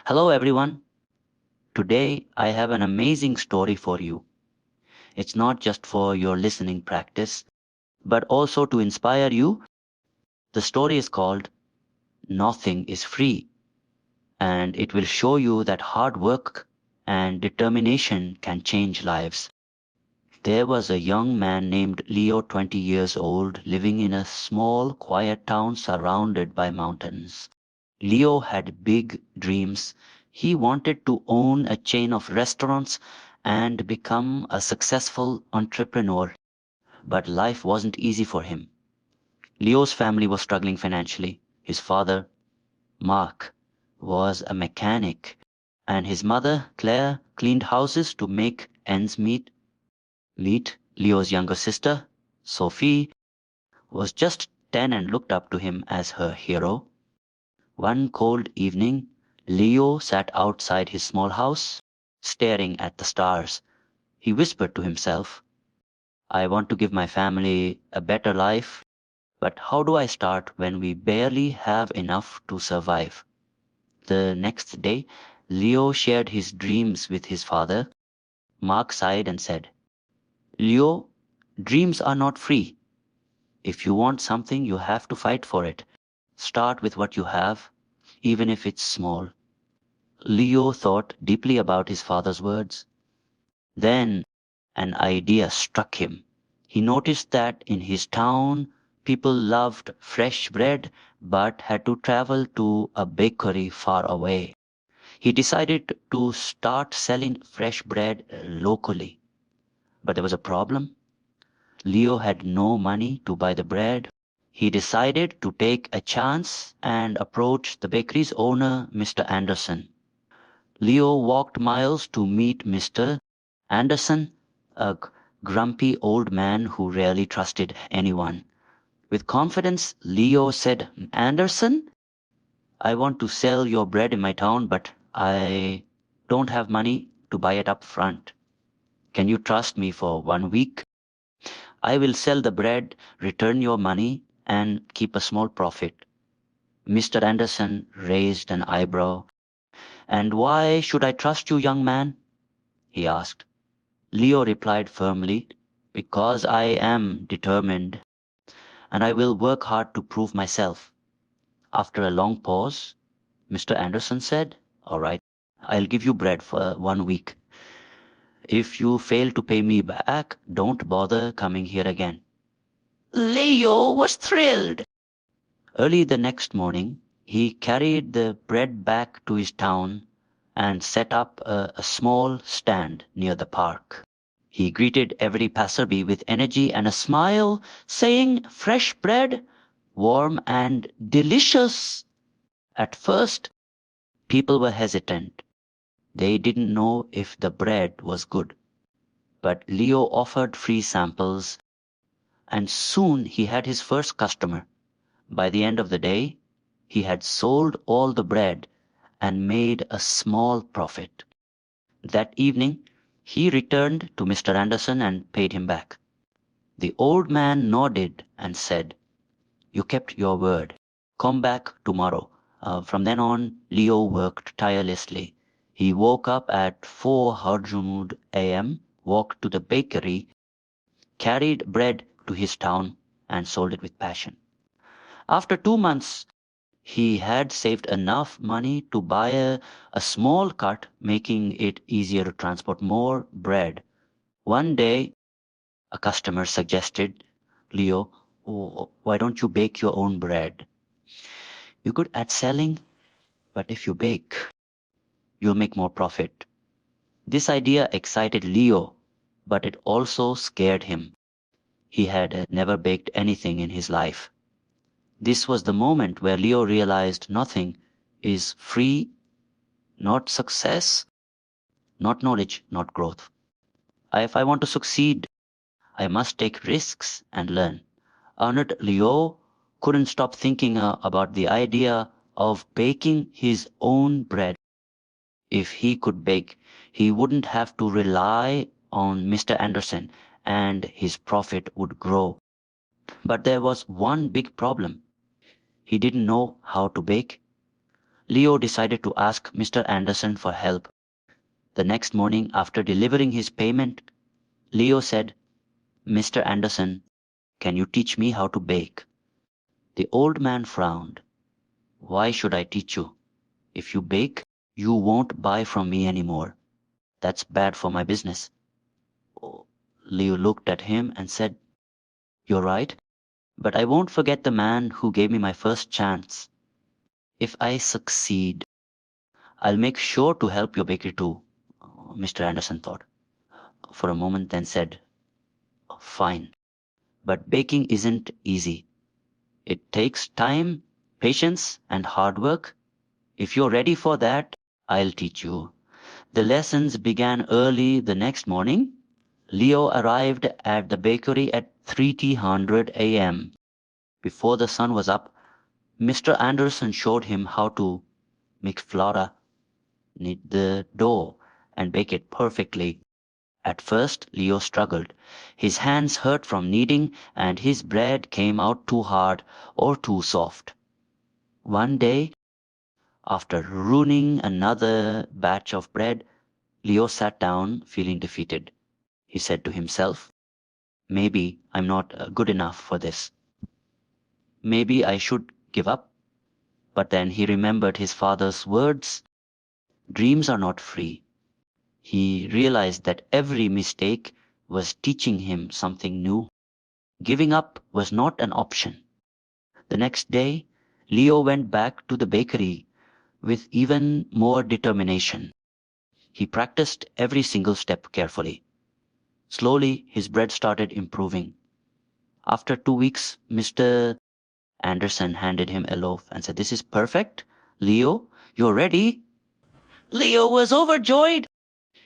Hello, everyone. Today I have an amazing story for you. It's not just for your listening practice, but also to inspire you. The story is called Nothing is Free, and it will show you that hard work and determination can change lives. There was a young man named Leo, 20 years old, living in a small, quiet town surrounded by mountains. Leo had big dreams. He wanted to own a chain of restaurants and become a successful entrepreneur. But life wasn't easy for him. Leo's family was struggling financially. His father, Mark, was a mechanic, and his mother, Claire, cleaned houses to make ends meet. Leo's younger sister, Sophie, was just 10 and looked up to him as her hero. One cold evening, Leo sat outside his small house, staring at the stars. He whispered to himself, I want to give my family a better life, but how do I start when we barely have enough to survive? The next day, Leo shared his dreams with his father. Mark sighed and said, Leo, dreams are not free. If you want something, you have to fight for it. Start with what you have, even if it's small. Leo thought deeply about his father's words. Then an idea struck him. He noticed that in his town, people loved fresh bread but had to travel to a bakery far away. He decided to start selling fresh bread locally. But there was a problem. Leo had no money to buy the bread. He decided to take a chance and approach the bakery's owner, Mr. Anderson. Leo walked miles to meet Mr. Anderson, a grumpy old man who rarely trusted anyone. With confidence, Leo said, Anderson, I want to sell your bread in my town, but I don't have money to buy it up front. Can you trust me for 1 week? I will sell the bread, return your money, and keep a small profit. Mr. Anderson raised an eyebrow. And why should I trust you, young man? He asked. Leo replied firmly, Because I am determined, and I will work hard to prove myself. After a long pause, Mr. Anderson said, All right, I'll give you bread for 1 week. If you fail to pay me back, don't bother coming here again. Leo was thrilled. Early the next morning, he carried the bread back to his town and set up a small stand near the park. He greeted every passerby with energy and a smile, saying, Fresh bread, warm and delicious. At first, people were hesitant. They didn't know if the bread was good. But Leo offered free samples, and soon he had his first customer. By the end of the day, he had sold all the bread and made a small profit. That evening, he returned to Mr. Anderson and paid him back. The old man nodded and said, You kept your word. Come back tomorrow. From then on, Leo worked tirelessly. He woke up at 4:00 a.m., walked to the bakery, carried bread to his town, and sold it with passion. After 2 months, he had saved enough money to buy a small cart, making it easier to transport more bread. One day, a customer suggested, Leo, why don't you bake your own bread? You're good at selling, but if you bake, you'll make more profit. This idea excited Leo, but it also scared him. He had never baked anything in his life. This was the moment where Leo realized nothing is free, not success, not knowledge, not growth. If I want to succeed, I must take risks and learn. Arnold Leo couldn't stop thinking about the idea of baking his own bread. If he could bake, he wouldn't have to rely on Mr. Anderson and his profit would grow. But there was one big problem. He didn't know how to bake. Leo decided to ask Mr. Anderson for help. The next morning, after delivering his payment, Leo said, "Mr. Anderson, can you teach me how to bake?" The old man frowned. "Why should I teach you? If you bake, you won't buy from me anymore. That's bad for my business." Oh, Leo looked at him and said, "You're right, but I won't forget the man who gave me my first chance. If I succeed, I'll make sure to help your bakery too." Mr. Anderson thought for a moment, then said, "Fine, but baking isn't easy. It takes time, patience, and hard work. If you're ready for that, I'll teach you." The lessons began early the next morning. Leo arrived at the bakery at 3:00 a.m. Before the sun was up, Mr. Anderson showed him how to mix flour, knead the dough, and bake it perfectly. At first, Leo struggled. His hands hurt from kneading, and his bread came out too hard or too soft. One day, after ruining another batch of bread, Leo sat down feeling defeated. He said to himself, "Maybe I'm not good enough for this. Maybe I should give up." But then he remembered his father's words, "Dreams are not free." He realized that every mistake was teaching him something new. Giving up was not an option. The next day, Leo went back to the bakery with even more determination. He practiced every single step carefully. Slowly, his bread started improving. After 2 weeks, Mr. Anderson handed him a loaf and said, "This is perfect. Leo, you're ready." Leo was overjoyed.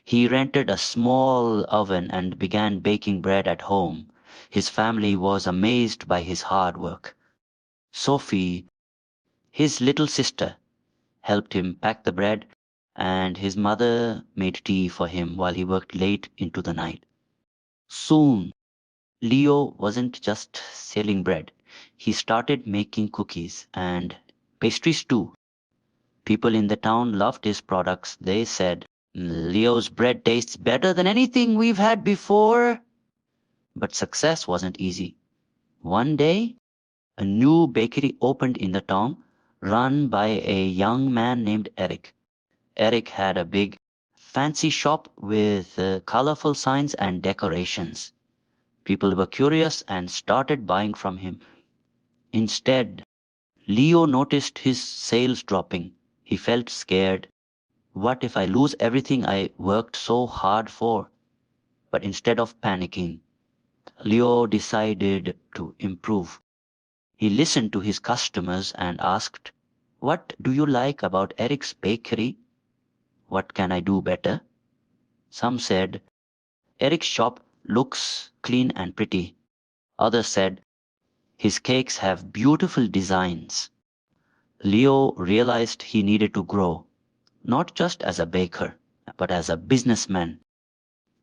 He rented a small oven and began baking bread at home. His family was amazed by his hard work. Sophie, his little sister, helped him pack the bread, and his mother made tea for him while he worked late into the night. Soon, Leo wasn't just selling bread. He started making cookies and pastries too. People in the town loved his products. They said, "Leo's bread tastes better than anything we've had before." But success wasn't easy. One day, a new bakery opened in the town, run by a young man named Eric. Eric had a big, fancy shop with colorful signs and decorations. People were curious and started buying from him. Instead, Leo noticed his sales dropping. He felt scared. What if I lose everything I worked so hard for? But instead of panicking, Leo decided to improve. He listened to his customers and asked, "What do you like about Eric's bakery? What can I do better?" Some said, "Eric's shop looks clean and pretty." Others said, "His cakes have beautiful designs." Leo realized he needed to grow, not just as a baker, but as a businessman.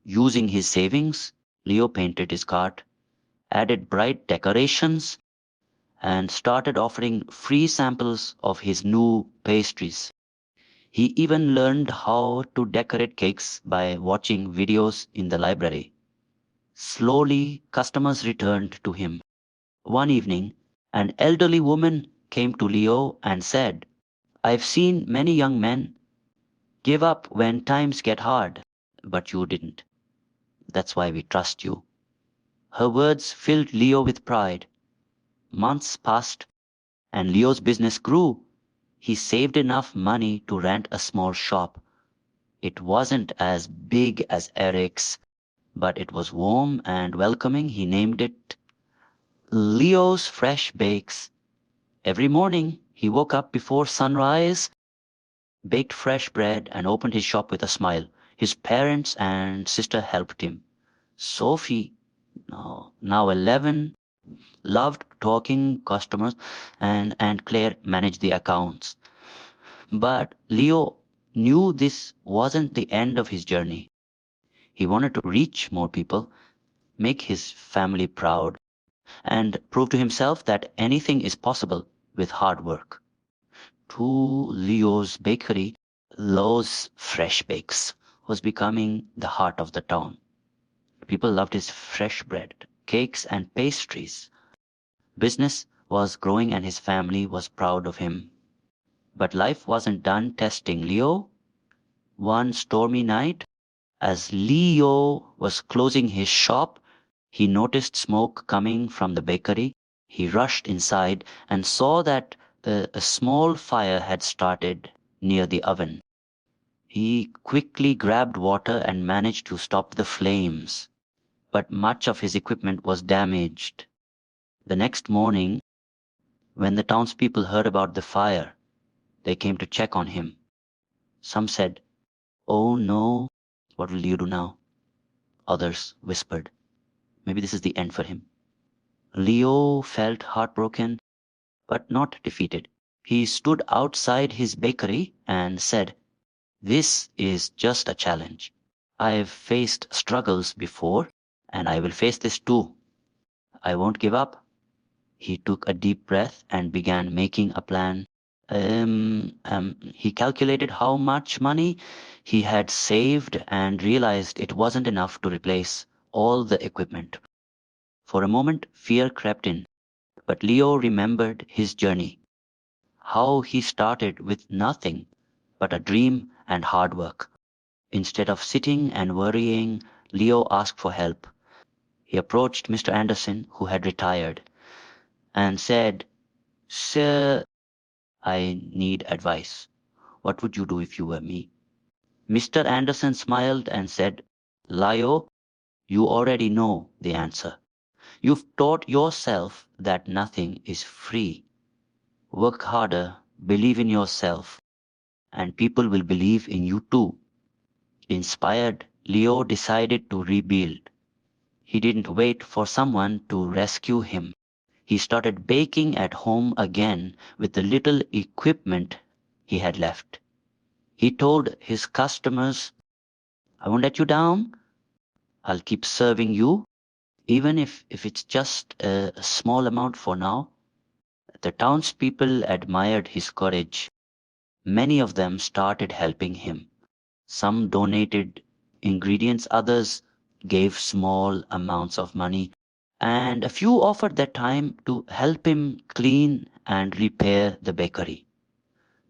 Using his savings, Leo painted his cart, added bright decorations, and started offering free samples of his new pastries. He even learned how to decorate cakes by watching videos in the library. Slowly, customers returned to him. One evening, an elderly woman came to Leo and said, "I've seen many young men give up when times get hard, but you didn't. That's why we trust you." Her words filled Leo with pride. Months passed, and Leo's business grew. He saved enough money to rent a small shop. It wasn't as big as Eric's, but it was warm and welcoming. He named it Leo's Fresh Bakes. Every morning, he woke up before sunrise, baked fresh bread, and opened his shop with a smile. His parents and sister helped him. Sophie, now 11, loved talking customers, and Claire managed the accounts. But Leo knew this wasn't the end of his journey. He wanted to reach more people, make his family proud, and prove to himself that anything is possible with hard work. to Leo's bakery, Leo's Fresh Bakes was becoming the heart of the town. People loved his fresh bread, cakes, and pastries. Business was growing and his family was proud of him. But life wasn't done testing Leo. One stormy night, as Leo was closing his shop, he noticed smoke coming from the bakery. He rushed inside and saw that a small fire had started near the oven. He quickly grabbed water and managed to stop the flames, but much of his equipment was damaged. The next morning, when the townspeople heard about the fire, they came to check on him. Some said, "Oh no, what will you do now?" Others whispered, "Maybe this is the end for him." Leo felt heartbroken, but not defeated. He stood outside his bakery and said, "This is just a challenge. I've faced struggles before, and I will face this too. I won't give up." He took a deep breath and began making a plan. He calculated how much money he had saved and realized it wasn't enough to replace all the equipment. For a moment, fear crept in, but Leo remembered his journey, how he started with nothing but a dream and hard work. Instead of sitting and worrying, Leo asked for help. He approached Mr. Anderson, who had retired, and said, "Sir, I need advice. What would you do if you were me?" Mr. Anderson smiled and said, "Leo, you already know the answer. You've taught yourself that nothing is free. Work harder, believe in yourself, and people will believe in you too." Inspired, Leo decided to rebuild. He didn't wait for someone to rescue him. He started baking at home again with the little equipment he had left. He told his customers, "I won't let you down. I'll keep serving you, even if it's just a small amount for now." The townspeople admired his courage. Many of them started helping him. Some donated ingredients, others gave small amounts of money, and a few offered their time to help him clean and repair the bakery.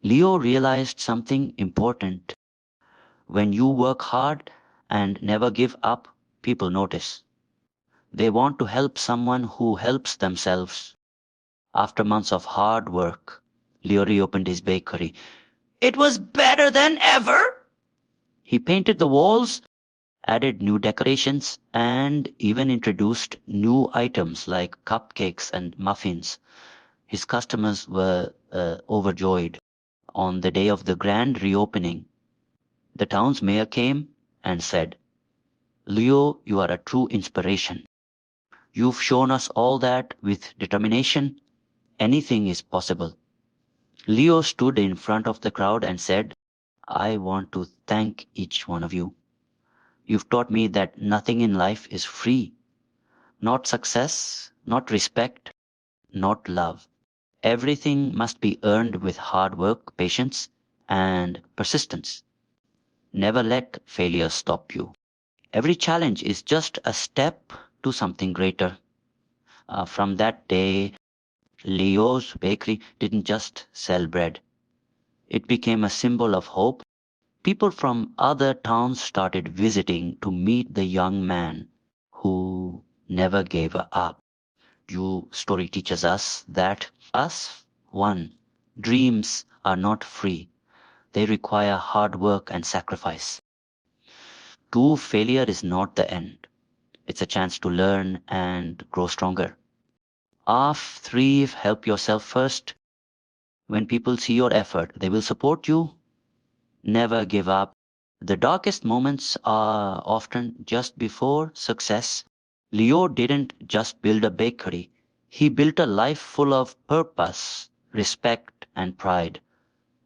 Leo realized something important. When you work hard and never give up, people notice. They want to help someone who helps themselves. After months of hard work, Leo reopened his bakery. It was better than ever. He painted the walls, added new decorations, and even introduced new items like cupcakes and muffins. His customers were overjoyed. On the day of the grand reopening, the town's mayor came and said, "Leo, you are a true inspiration. You've shown us all that with determination, anything is possible." Leo stood in front of the crowd and said, "I want to thank each one of you. You've taught me that nothing in life is free. Not success, not respect, not love. Everything must be earned with hard work, patience, and persistence. Never let failure stop you. Every challenge is just a step to something greater." From that day, Leo's bakery didn't just sell bread. It became a symbol of hope. People from other towns started visiting to meet the young man who never gave up. Your story teaches us that one, dreams are not free. They require hard work and sacrifice. Two, failure is not the end. It's a chance to learn and grow stronger. Three, help yourself first. When people see your effort, they will support you. Never give up. The darkest moments are often just before success. Leo didn't just build a bakery. He built a life full of purpose, respect, and pride.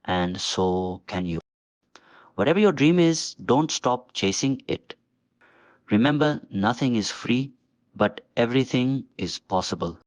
And so can you. Whatever your dream is, don't stop chasing it. Remember, nothing is free, but everything is possible.